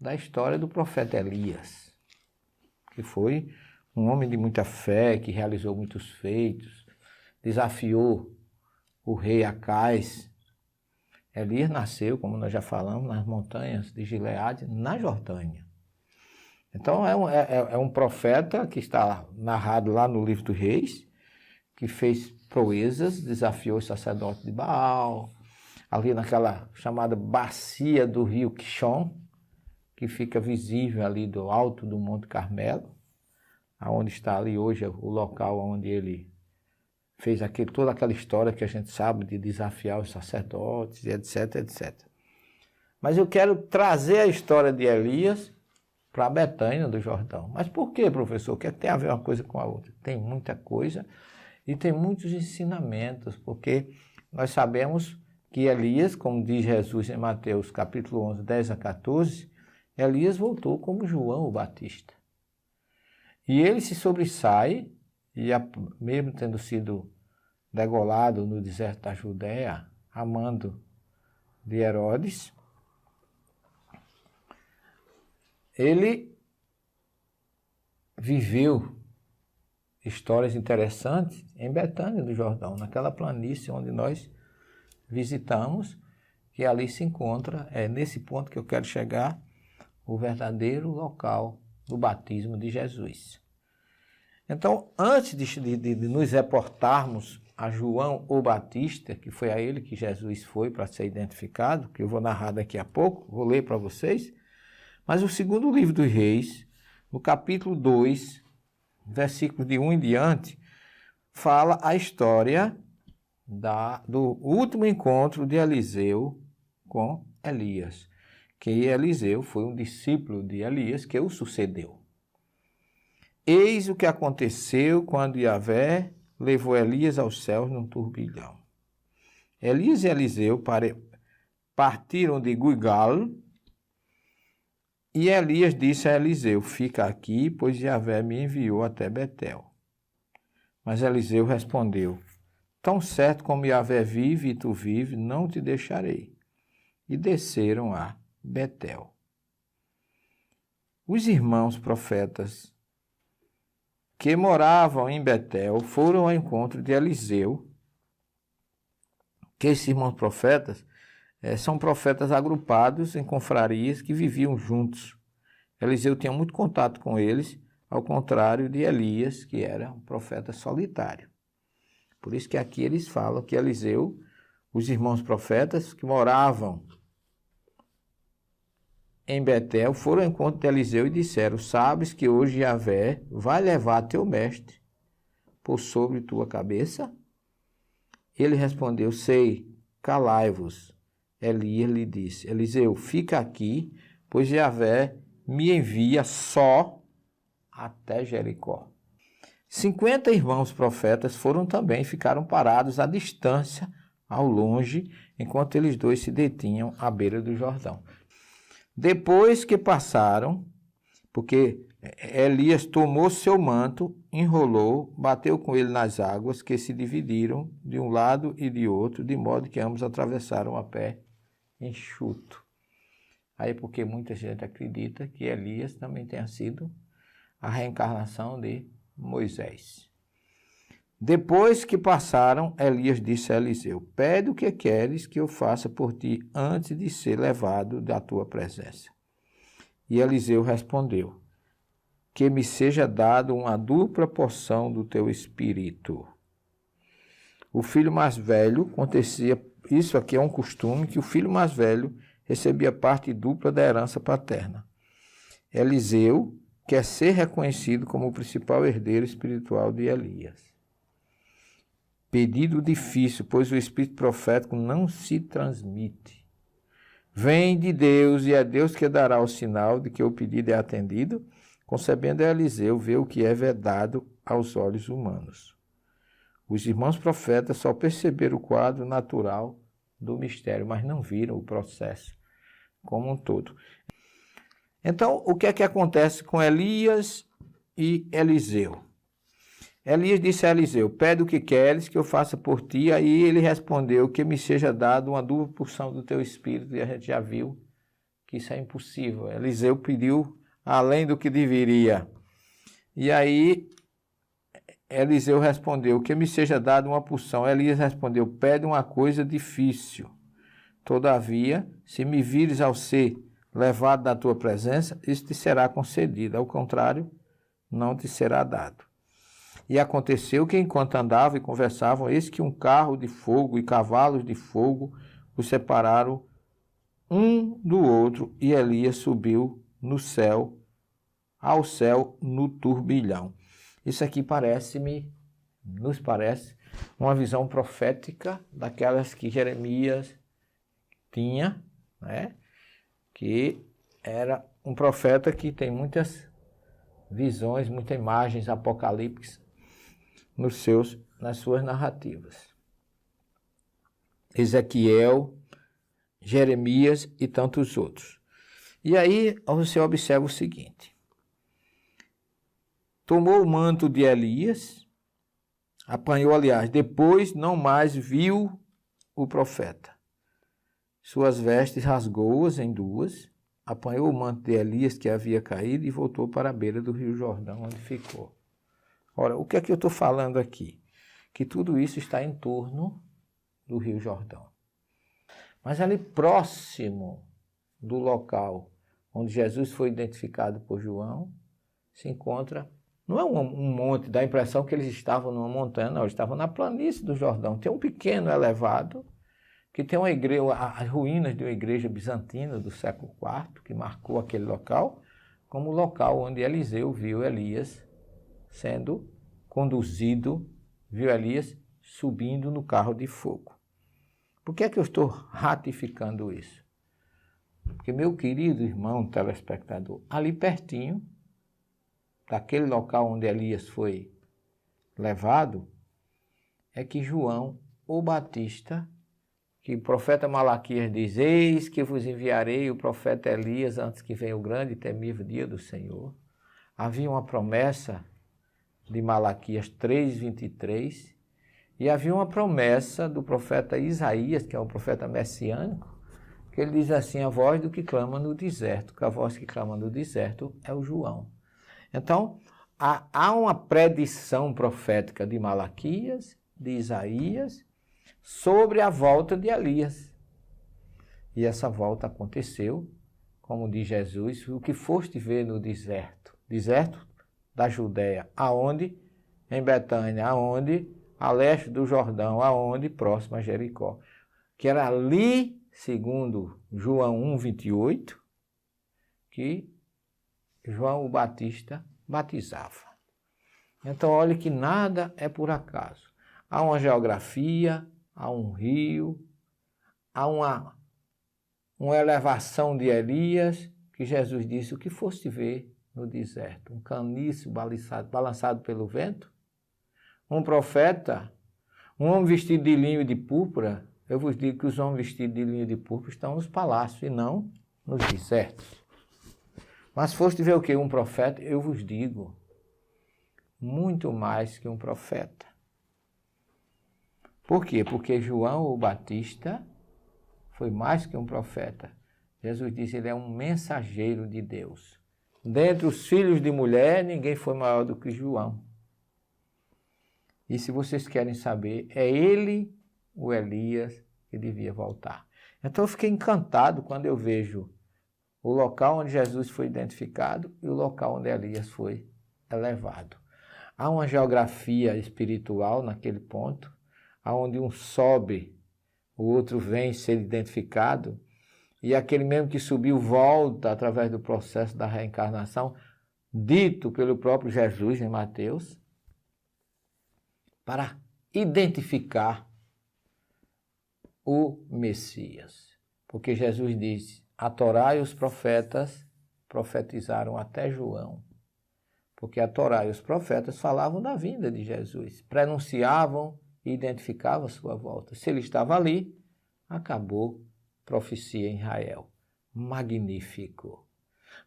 da história do profeta Elias, que foi um homem de muita fé, que realizou muitos feitos, desafiou o rei Acais. Elias nasceu, como nós já falamos, nas montanhas de Gileade, na Jordânia. Então é um profeta que está narrado lá no livro dos Reis, que fez proezas, desafiou os sacerdotes de Baal, ali naquela chamada bacia do rio Quixon, que fica visível ali do alto do Monte Carmelo, aonde está ali hoje o local onde ele fez toda aquela história que a gente sabe de desafiar os sacerdotes, etc, etc. Mas eu quero trazer a história de Elias para Betânia do Jordão. Mas por quê, professor? O que é que tem a ver uma coisa com a outra? Tem muita coisa e tem muitos ensinamentos, porque nós sabemos que Elias, como diz Jesus em Mateus capítulo 11, 10 a 14, Elias voltou como João o Batista. E ele se sobressai, e mesmo tendo sido degolado no deserto da Judéia, a mando de Herodes, ele viveu histórias interessantes em Betânia do Jordão, naquela planície onde nós visitamos, que ali se encontra, é nesse ponto que eu quero chegar, o verdadeiro local do batismo de Jesus. Então, antes de nos reportarmos a João o Batista, que foi a ele que Jesus foi para ser identificado, que eu vou narrar daqui a pouco, vou ler para vocês, mas o segundo livro dos Reis, no capítulo 2, versículos de 1 em diante, fala a história do último encontro de Eliseu com Elias, que Eliseu foi um discípulo de Elias que o sucedeu. Eis o que aconteceu quando Yahvé levou Elias aos céus num turbilhão. Elias e Eliseu partiram de Gilgal, e Elias disse a Eliseu: fica aqui, pois Yahvé me enviou até Betel. Mas Eliseu respondeu: tão certo como Yahvé vive e tu vive, não te deixarei. E desceram a Betel. Os irmãos profetas que moravam em Betel foram ao encontro de Eliseu, que esses irmãos profetas são profetas agrupados em confrarias que viviam juntos. Eliseu tinha muito contato com eles, ao contrário de Elias, que era um profeta solitário. Por isso que aqui eles falam que Eliseu, os irmãos profetas que moravam em Betel, foram ao encontro de Eliseu e disseram: sabes que hoje Yahvé vai levar teu mestre por sobre tua cabeça? Ele respondeu: sei, calai-vos. Elias lhe disse: Eliseu, fica aqui, pois Yahvé me envia só até Jericó. 50 irmãos profetas foram também e ficaram parados à distância, ao longe, enquanto eles dois se detinham à beira do Jordão. Depois que passaram, porque Elias tomou seu manto, enrolou, bateu com ele nas águas, que se dividiram de um lado e de outro, de modo que ambos atravessaram a pé enxuto. Aí porque muita gente acredita que Elias também tenha sido a reencarnação de Moisés. Depois que passaram, Elias disse a Eliseu: pede o que queres que eu faça por ti antes de ser levado da tua presença. E Eliseu respondeu: que me seja dado uma dupla porção do teu espírito. O filho mais velho, acontecia, isso aqui é um costume, que o filho mais velho recebia parte dupla da herança paterna. Eliseu quer ser reconhecido como o principal herdeiro espiritual de Elias. Pedido difícil, pois o espírito profético não se transmite. Vem de Deus e é Deus que dará o sinal de que o pedido é atendido, concebendo a Eliseu ver o que é vedado aos olhos humanos. Os irmãos profetas só perceberam o quadro natural do mistério, mas não viram o processo como um todo. Então, o que é que acontece com Elias e Eliseu? Elias disse a Eliseu: pede o que queres que eu faça por ti. Aí ele respondeu: que me seja dado uma dupla porção do teu espírito. E a gente já viu que isso é impossível. Eliseu pediu além do que deveria. E aí Eliseu respondeu, que me seja dada uma porção. Elias respondeu, pede uma coisa difícil. Todavia, se me vires ao ser levado da tua presença, isso te será concedido. Ao contrário, não te será dado. E aconteceu que, enquanto andavam e conversavam, eis que um carro de fogo e cavalos de fogo os separaram um do outro, e Elias subiu ao céu no turbilhão. Isso aqui nos parece, uma visão profética daquelas que Jeremias tinha, né? Que era um profeta que tem muitas visões, muitas imagens apocalípticas nas suas narrativas. Ezequiel, Jeremias e tantos outros. E aí você observa o seguinte: tomou o manto de Elias, apanhou, aliás, depois não mais viu o profeta. Suas vestes rasgou-as em duas, apanhou o manto de Elias que havia caído e voltou para a beira do rio Jordão, onde ficou. Ora, o que é que eu estou falando aqui? Que tudo isso está em torno do rio Jordão. Mas ali próximo do local onde Jesus foi identificado por João, se encontra, não é um monte, dá a impressão que eles estavam numa montanha, não, eles estavam na planície do Jordão. Tem um pequeno elevado, que tem uma igreja, as ruínas de uma igreja bizantina do século IV, que marcou aquele local, como o local onde Eliseu viu Elias sendo conduzido, viu Elias subindo no carro de fogo. Por que é que eu estou ratificando isso? Porque, meu querido irmão telespectador, ali pertinho, daquele local onde Elias foi levado, é que João, o Batista, que o profeta Malaquias diz, eis que vos enviarei o profeta Elias antes que venha o grande e temível dia do Senhor. Havia uma promessa de Malaquias 3:23, e havia uma promessa do profeta Isaías, que é um profeta messiânico, que ele diz assim, a voz do que clama no deserto, que a voz que clama no deserto é o João. Então, há uma predição profética de Malaquias, de Isaías, sobre a volta de Elias. E essa volta aconteceu, como diz Jesus, o que foste ver no deserto. Deserto da Judéia, aonde? Em Betânia, aonde? A leste do Jordão, aonde? Próximo a Jericó. Que era ali, segundo João 1:28, que João o Batista batizava. Então, olhe que nada é por acaso. Há uma geografia, há um rio, há uma elevação de Elias, que Jesus disse, o que foste ver no deserto? Um caniço balançado pelo vento? Um profeta? Um homem vestido de linho e de púrpura? Eu vos digo que os homens vestidos de linho e de púrpura estão nos palácios e não nos desertos. Mas foste ver o quê? Um profeta? Eu vos digo, muito mais que um profeta. Por quê? Porque João o Batista foi mais que um profeta. Jesus disse, ele é um mensageiro de Deus. Dentre os filhos de mulher, ninguém foi maior do que João. E se vocês querem saber, é ele, o Elias, que devia voltar. Então eu fiquei encantado quando eu vejo o local onde Jesus foi identificado e o local onde Elias foi elevado. Há uma geografia espiritual naquele ponto, onde um sobe, o outro vem ser identificado, e aquele mesmo que subiu volta através do processo da reencarnação, dito pelo próprio Jesus em Mateus, para identificar o Messias. Porque Jesus disse, a Torá e os profetas profetizaram até João. Porque a Torá e os profetas falavam da vinda de Jesus, prenunciavam e identificavam a sua volta. Se ele estava ali, acabou profecia em Israel. Magnífico.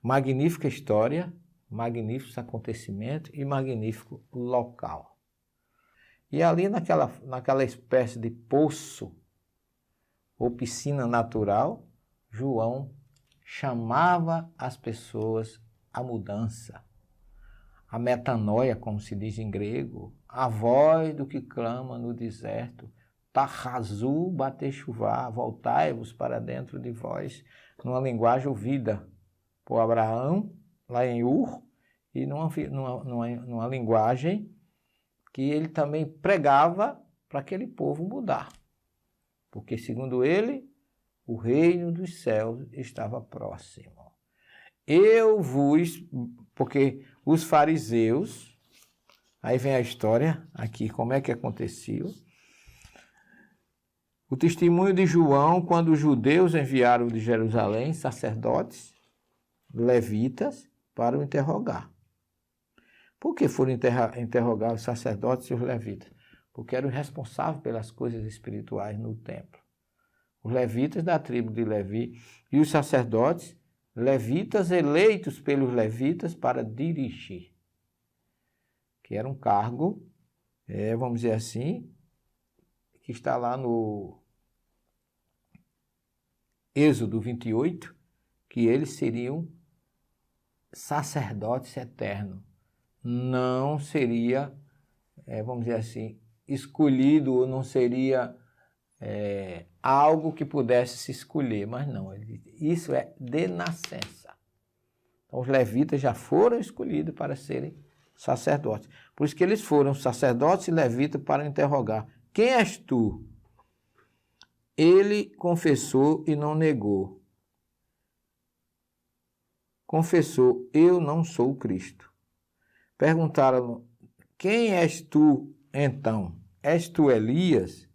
Magnífica história, magníficos acontecimentos e magnífico local. E ali naquela espécie de poço ou piscina natural, João chamava as pessoas à mudança. A metanoia, como se diz em grego, a voz do que clama no deserto, Tarrazu batechuvá, voltai-vos para dentro de vós, numa linguagem ouvida por Abraão, lá em Ur, e numa linguagem que ele também pregava para aquele povo mudar. Porque, segundo ele, o reino dos céus estava próximo. Porque os fariseus, aí vem a história aqui, como é que aconteceu. O testemunho de João, quando os judeus enviaram de Jerusalém sacerdotes, levitas, para o interrogar. Por que foram interrogar os sacerdotes e os levitas? Porque eram responsáveis pelas coisas espirituais no templo. Os levitas da tribo de Levi e os sacerdotes, levitas eleitos pelos levitas para dirigir. Que era um cargo, vamos dizer assim, que está lá no Êxodo 28, que eles seriam sacerdotes eternos. Não seria, vamos dizer assim, escolhido, ou não seria algo que pudesse se escolher, mas não, isso é de nascença. Então, os levitas já foram escolhidos para serem sacerdotes. Por isso que eles foram sacerdotes e levitas para interrogar: quem és tu? Ele confessou e não negou. Confessou: eu não sou o Cristo. Perguntaram: quem és tu então? És tu Elias?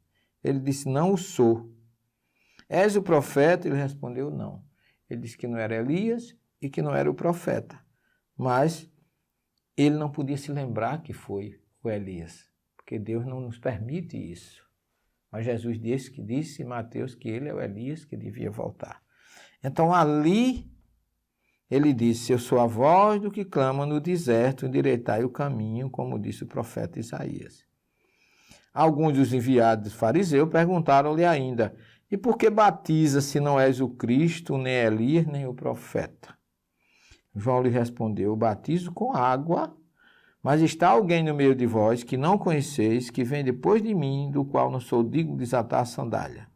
Ele disse: não o sou. És o profeta? Ele respondeu: não. Ele disse que não era Elias e que não era o profeta. Mas ele não podia se lembrar que foi o Elias, porque Deus não nos permite isso. Mas Jesus disse em Mateus que ele é o Elias que devia voltar. Então ali ele disse: eu sou a voz do que clama no deserto, endireitai o caminho, como disse o profeta Isaías. Alguns dos enviados dos fariseus perguntaram-lhe ainda: e por que batiza se não és o Cristo, nem Elias, nem o profeta? João lhe respondeu: eu batizo com água, mas está alguém no meio de vós que não conheceis, que vem depois de mim, do qual não sou digno de desatar a sandália.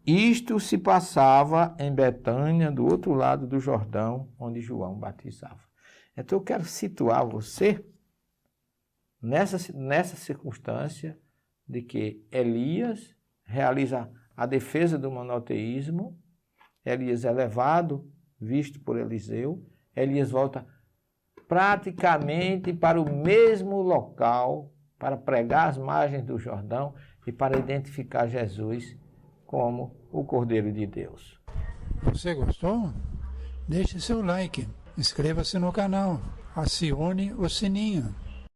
Isto se passava em Betânia, do outro lado do Jordão, onde João batizava. Então eu quero situar você nessa circunstância de que Elias realiza a defesa do monoteísmo, Elias é levado, visto por Eliseu, Elias volta praticamente para o mesmo local para pregar às margens do Jordão e para identificar Jesus como o Cordeiro de Deus. Você gostou? Deixe seu like, inscreva-se no canal, acione o sininho.